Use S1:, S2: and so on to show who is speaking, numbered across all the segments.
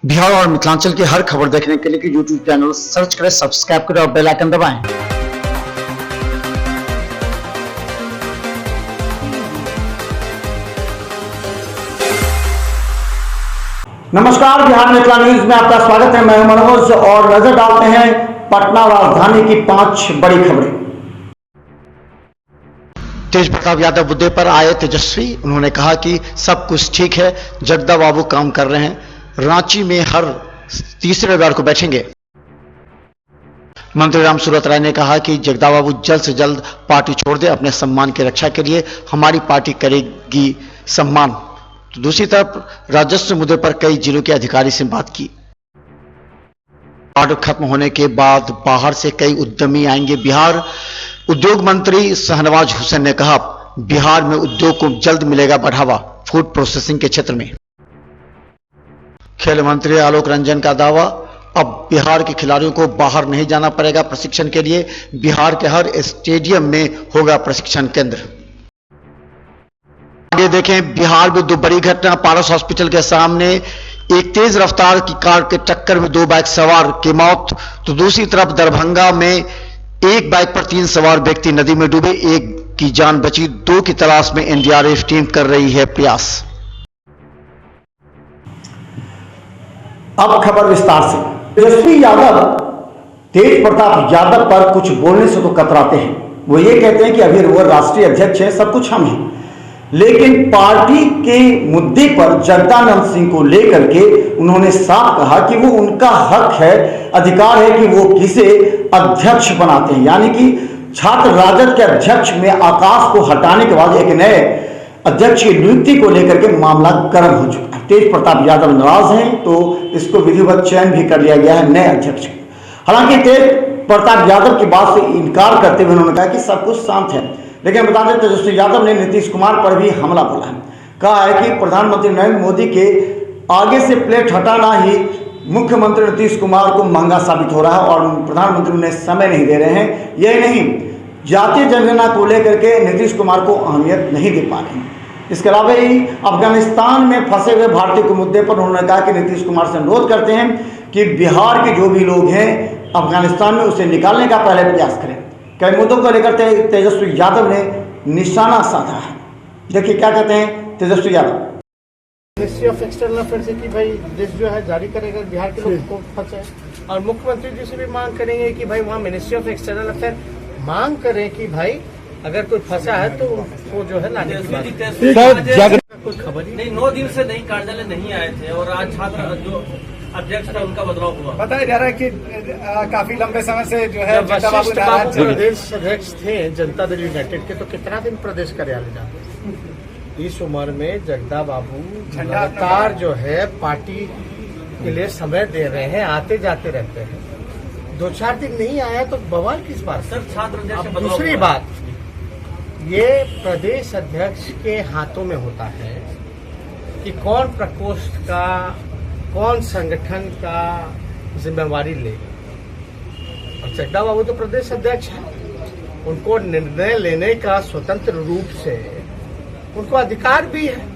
S1: बिहार और मिथिलांचल की हर खबर देखने के लिए यूट्यूब चैनल सर्च करें, सब्सक्राइब करें और बेल आइकन दबाएं।
S2: नमस्कार, बिहार मिथिला न्यूज में आपका स्वागत है। मैं मनोज और नजर डालते हैं पटना राजधानी की 5 बड़ी खबरें।
S1: तेज प्रताप यादव मुद्दे पर आए तेजस्वी, उन्होंने कहा कि सब कुछ ठीक है, जगदा बाबू काम कर रहे हैं, रांची में हर तीसरे रविवार को बैठेंगे। मंत्री रामसूरत राय ने कहा कि जगदा बाबू जल्द से जल्द पार्टी छोड़ दे, अपने सम्मान की रक्षा के लिए हमारी पार्टी करेगी सम्मान। तो दूसरी तरफ राजस्व मुद्दे पर कई जिलों के अधिकारी से बात की। ऑर्डर खत्म होने के बाद बाहर से कई उद्यमी आएंगे बिहार। उद्योग मंत्री शाहनवाज हुसैन ने कहा, बिहार में उद्योग को जल्द मिलेगा बढ़ावा, फूड प्रोसेसिंग के क्षेत्र में। खेल मंत्री आलोक रंजन का दावा, अब बिहार के खिलाड़ियों को बाहर नहीं जाना पड़ेगा प्रशिक्षण के लिए, बिहार के हर स्टेडियम में होगा प्रशिक्षण केंद्र। आगे देखें, बिहार में 2 बड़ी घटना। पारस हॉस्पिटल के सामने एक तेज रफ्तार की कार के टक्कर में 2 बाइक सवार की मौत, तो दूसरी तरफ दरभंगा में एक बाइक पर 3 सवार व्यक्ति नदी में डूबे, एक की जान बची, 2 की तलाश में एनडीआरएफ टीम कर रही है प्रयास।
S2: अब खबर विस्तार से। तेजस्वी यादव तेज प्रताप यादव पर कुछ बोलने से तो कतराते हैं। वो ये कहते हैं कि अभी वो राष्ट्रीय अध्यक्ष है, सब कुछ हम हैं, लेकिन पार्टी के मुद्दे पर जगदानंद सिंह को लेकर के उन्होंने साफ कहा कि वो उनका हक है, अधिकार है कि वो किसे अध्यक्ष बनाते हैं। यानी कि छात्र राजद के अध्यक्ष में आकाश को हटाने के बाद एक नए अध्यक्ष की नियुक्ति को लेकर के मामला गर्म हो चुका है। तेज प्रताप यादव नाराज हैं, तो इसको विधिवत चयन भी कर लिया गया है नए अध्यक्ष। हालांकि तेज प्रताप यादव की बात से इनकार करते हुए उन्होंने कहा कि सब कुछ शांत है, लेकिन बता दें तेजस्वी यादव ने नीतीश कुमार पर भी हमला बोला है। कहा है कि प्रधानमंत्री नरेंद्र मोदी के आगे से प्लेट हटाना ही मुख्यमंत्री नीतीश कुमार को महंगा साबित हो रहा है और प्रधानमंत्री उन्हें समय नहीं दे रहे हैं। यही नहीं, जातीय जनगणना को लेकर के नीतीश कुमार को अहमियत नहीं दे पा रहे हैं। इसके अलावा ही अफगानिस्तान में फंसे हुए भारतीय के मुद्दे पर उन्होंने कहा कि नीतीश कुमार से अनुरोध करते हैं कि बिहार के जो भी लोग हैं अफगानिस्तान में उसे निकालने का पहले प्रयास करें। कई मुद्दों को लेकर तेजस्वी यादव ने निशाना साधा है। देखिए क्या कहते हैं Tejashwi Yadav.
S3: Ministry of external affairs की भाई लिस्ट जो है जारी करेगा बिहार के लोगों को फंसे, और मुख्यमंत्री जी से भी मांग करेंगे कि भाई वहाँ मिनिस्ट्री ऑफ एक्सटर्नल अफेयर मांग करें कि भाई अगर कोई फंसा है तो उसको जो है लाने की बात। कोई खबर
S4: नहीं, 9 दिन से नहीं कार्यालय नहीं आए थे और आज छात्र जो अध्यक्ष था उनका बदलाव हुआ।
S3: बताया जा रहा है कि काफी लंबे समय से जो है प्रदेश अध्यक्ष थे जनता दल यूनाइटेड के, तो कितना दिन प्रदेश कार्यालय जाते। इस उम्र में जगदा बाबू लगातार जो है पार्टी के लिए समय दे रहे हैं, आते जाते रहते हैं। 2-4 दिन नहीं आया तो बवाल किस बात
S4: सर? छात्र
S3: दूसरी बात, ये प्रदेश अध्यक्ष के हाथों में होता है कि कौन प्रकोष्ठ का, कौन संगठन का जिम्मेवारी लेगा। और जगदा बाबू तो प्रदेश अध्यक्ष है, उनको निर्णय लेने का स्वतंत्र रूप से उनको अधिकार भी है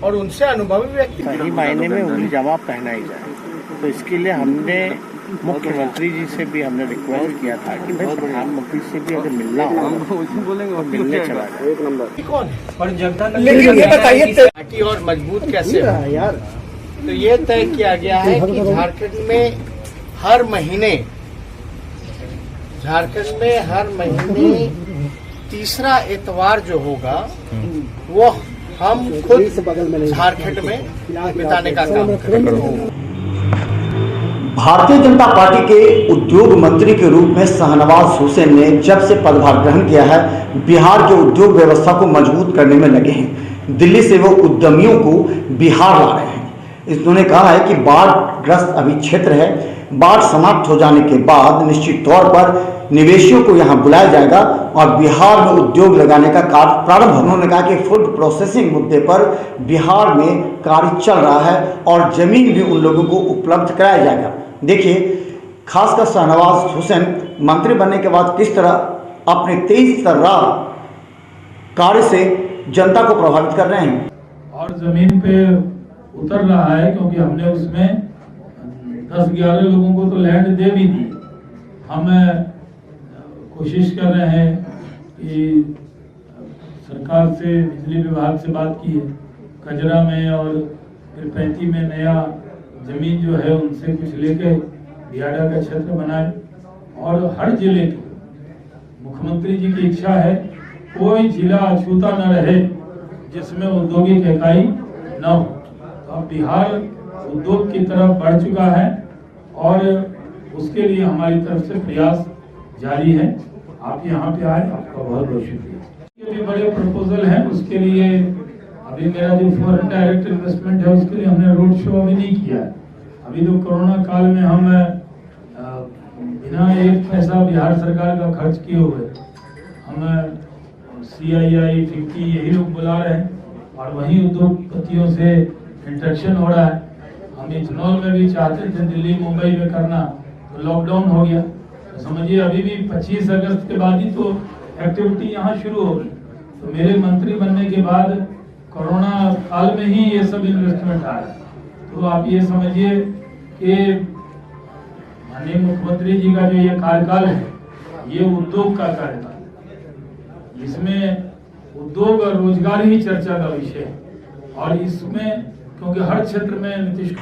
S3: और उनसे अनुभवी व्यक्ति।
S5: सही मायने में उंगली जवाब पहना ही जाए, तो इसके लिए हमने मुख्यमंत्री जी से भी हमने रिक्वेस्ट किया था कि भाई प्रधानमंत्री से भी अगर मिलना हो तो मिलने चला जाए। एक नंबर
S3: कौन है और जनता, लेकिन ये बताइए पार्टी और मजबूत कैसे है यार। तो ये तय किया गया है कि झारखंड में हर महीने तीसरा इतवार जो होगा वो हम खुद झारखंड में बिताने का काम करेंगे।
S2: भारतीय जनता पार्टी के उद्योग मंत्री के रूप में शाहनवाज हुसैन ने जब से पदभार ग्रहण किया है, बिहार के उद्योग व्यवस्था को मजबूत करने में लगे हैं। दिल्ली से वो उद्यमियों को बिहार ला रहे हैं। उन्होंने कहा है कि बाढ़ ग्रस्त अभी क्षेत्र है, बाढ़ समाप्त हो जाने के बाद निश्चित तौर पर निवेशियों को यहाँ बुलाया जाएगा और बिहार में उद्योग लगाने का कार्य प्रारंभ। उन्होंने कहा कि फूड प्रोसेसिंग मुद्दे पर बिहार में कार्य चल रहा है और जमीन भी उन लोगों को उपलब्ध कराया जाएगा। देखिए, खासकर शाहनवाज हुसैन मंत्री बनने के बाद किस तरह अपने तेज तर्रार कार्य से जनता को प्रभावित कर रहे हैं।
S6: और जमीन पे उतर रहा है, क्योंकि हमने उसमें 10-11 लोगों को तो लैंड दे भी दी। हम कोशिश कर रहे हैं कि सरकार से, बिजली विभाग से बात की है, कजरा में और फिर 35 में नया जमीन जो है उनसे कुछ लेके बिहाड़ा का क्षेत्र बनाए, और हर जिले को, मुख्यमंत्री जी की इच्छा है कोई जिला अछूता न रहे जिसमें औद्योगिक इकाई न हो। तो अब बिहार उद्योग की तरफ बढ़ चुका है और उसके लिए हमारी तरफ से प्रयास जारी है। आप यहाँ पे आए, आपका बहुत बहुत शुक्रिया। ये भी बड़े प्रपोजल हैं, उसके लिए अभी मेरा जो फॉरेन डायरेक्ट इन्वेस्टमेंट है उसके लिए हमने रोड शो अभी नहीं किया है। अभी तो कोरोना काल में हम बिना एक पैसा बिहार सरकार का खर्च किए हुए हम CII, FICCI यही लोग बुला रहे हैं और वही उद्योगपतियों से इंटरेक्शन हो रहा है। हम इथेनॉल में भी चाहते थे दिल्ली मुंबई में करना, तो लॉकडाउन हो गया। तो समझिए अभी भी 25 अगस्त के बाद ही तो एक्टिविटी यहाँ शुरू होगी। तो मेरे मंत्री बनने के बाद कोरोना काल में ही ये सब इन्वेस्टमेंट आया। तो आप ये समझिए कि माननीय मुख्यमंत्री जी का जो ये कार्यकाल है, ये उद्योग का कार्यकाल, इसमें उद्योग और रोजगार ही चर्चा का विषय है। और इसमें क्योंकि हर क्षेत्र में नीतीश,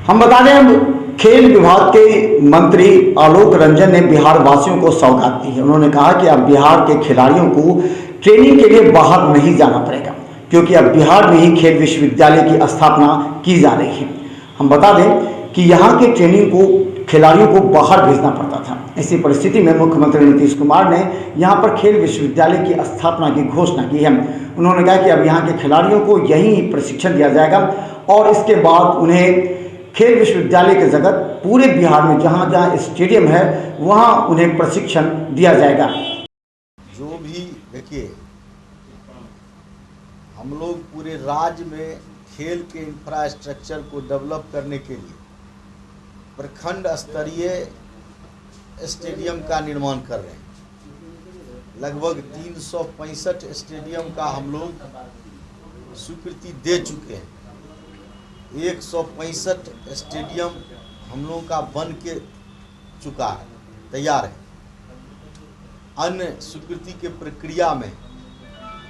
S2: हम बता दें खेल विभाग के मंत्री आलोक रंजन ने बिहार वासियों को सौगात दी है। उन्होंने कहा कि अब बिहार के खिलाड़ियों को ट्रेनिंग के लिए बाहर नहीं जाना पड़ेगा, क्योंकि अब बिहार में ही खेल विश्वविद्यालय की स्थापना की जा रही है। हम बता दें कि यहाँ के ट्रेनिंग को खिलाड़ियों को बाहर भेजना पड़ता था। ऐसी परिस्थिति में मुख्यमंत्री नीतीश कुमार ने यहाँ पर खेल विश्वविद्यालय की स्थापना की घोषणा की है। उन्होंने कहा कि अब यहाँ के खिलाड़ियों को यहीं प्रशिक्षण दिया जाएगा और इसके बाद उन्हें खेल विश्वविद्यालय के जगत पूरे बिहार में जहाँ जहाँ स्टेडियम है वहाँ उन्हें प्रशिक्षण दिया जाएगा।
S7: जो भी देखिए, हम लोग पूरे राज्य में खेल के इंफ्रास्ट्रक्चर को डेवलप करने के लिए प्रखंड स्तरीय स्टेडियम का निर्माण कर रहे हैं। लगभग 365 स्टेडियम का हम लोग स्वीकृति दे चुके हैं। 165 स्टेडियम हम लोगों का बन के चुका है, तैयार है। अन्य स्वीकृति के प्रक्रिया में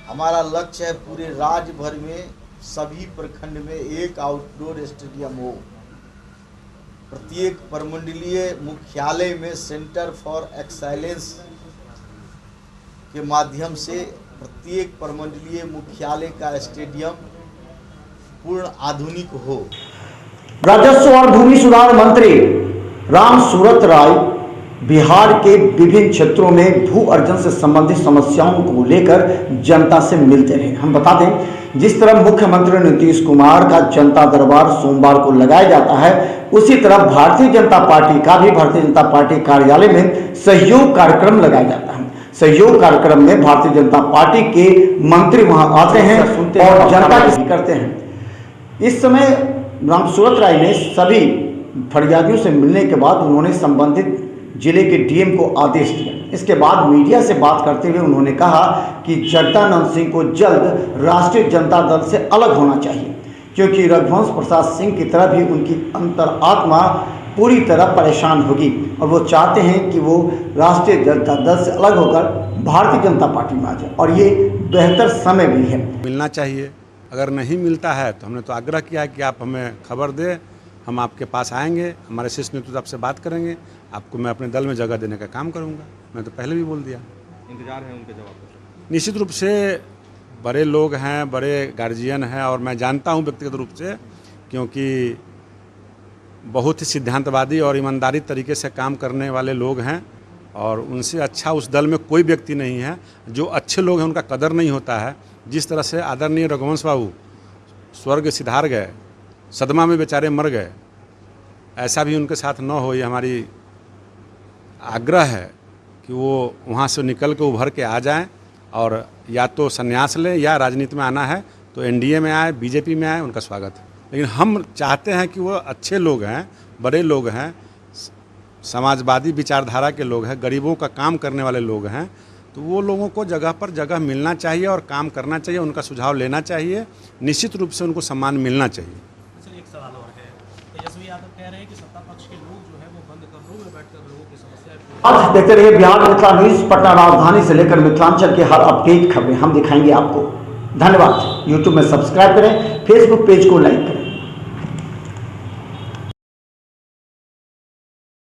S7: हमारा लक्ष्य है पूरे राज्य भर में सभी प्रखंड में एक आउटडोर स्टेडियम हो। प्रत्येक प्रमंडलीय मुख्यालय में सेंटर फॉर एक्सेलेंस के माध्यम से प्रत्येक प्रमंडलीय मुख्यालय का स्टेडियम पूर्ण आधुनिक हो।
S2: राजस्व और भूमि सुधार मंत्री राम सूरत राय बिहार के विभिन्न क्षेत्रों में भू अर्जन से संबंधित समस्याओं को लेकर जनता से मिलते रहे। हम बता दें, जिस तरह मुख्यमंत्री नीतीश कुमार का जनता दरबार सोमवार को लगाया जाता है, उसी तरह भारतीय जनता पार्टी का भी भारतीय जनता पार्टी कार्यालय में सहयोग कार्यक्रम लगाया जाता है। सहयोग कार्यक्रम में भारतीय जनता पार्टी के मंत्री वहां आते हैं और जनता की करते हैं। इस समय राम सूरत राय ने सभी फरियादियों से मिलने के बाद उन्होंने संबंधित जिले के डीएम को आदेश दिया। इसके बाद मीडिया से बात करते हुए उन्होंने कहा कि जगदानंद सिंह को जल्द राष्ट्रीय जनता दल से अलग होना चाहिए, क्योंकि रघुवंश प्रसाद सिंह की तरह भी उनकी अंतरात्मा पूरी तरह परेशान होगी और वो चाहते हैं कि वो राष्ट्रीय जनता दल से अलग होकर भारतीय जनता पार्टी में आ जाए, और ये बेहतर समय भी है।
S8: मिलना चाहिए, अगर नहीं मिलता है तो हमने तो आग्रह किया है कि आप हमें खबर दें, हम आपके पास आएंगे, हमारे शीर्ष नेतृत्व आपसे बात करेंगे, आपको मैं अपने दल में जगह देने का काम करूंगा। मैं तो पहले भी बोल दिया। इंतजार है उनके जवाब का। निश्चित रूप से बड़े लोग हैं, बड़े गार्जियन हैं, और मैं जानता हूं व्यक्तिगत रूप से, क्योंकि बहुत ही सिद्धांतवादी और ईमानदारी तरीके से काम करने वाले लोग हैं, और उनसे अच्छा उस दल में कोई व्यक्ति नहीं है। जो अच्छे लोग हैं उनका कदर नहीं होता है। जिस तरह से आदरणीय रघुवंश बाबू स्वर्ग सिधार गए, सदमा में बेचारे मर गए, ऐसा भी उनके साथ न हो, ये हमारी आग्रह है कि वो वहाँ से निकल के उभर के आ जाएं, और या तो संन्यास लें या राजनीति में आना है तो एनडीए में आए, बीजेपी में आए, उनका स्वागत है। लेकिन हम चाहते हैं कि वो अच्छे लोग हैं, बड़े लोग हैं, समाजवादी विचारधारा के लोग हैं, गरीबों का काम करने वाले लोग हैं, तो वो लोगों को जगह पर जगह मिलना चाहिए और काम करना चाहिए, उनका सुझाव लेना चाहिए, निश्चित रूप से उनको सम्मान मिलना चाहिए।
S4: सर एक सवाल और है, तेजस्वी यादव कह रहे हैं कि सत्ता पक्ष के लोग जो है वो बंद कमरों में बैठकर लोगों की समस्या।
S2: आज देखते रहिए बिहार मिथिला न्यूज, पटना राजधानी से लेकर मिथिलांचल की हर अपडेट खबरें हम दिखाएंगे आपको। धन्यवाद। यूट्यूब में सब्सक्राइब करें, फेसबुक पेज को लाइक करें।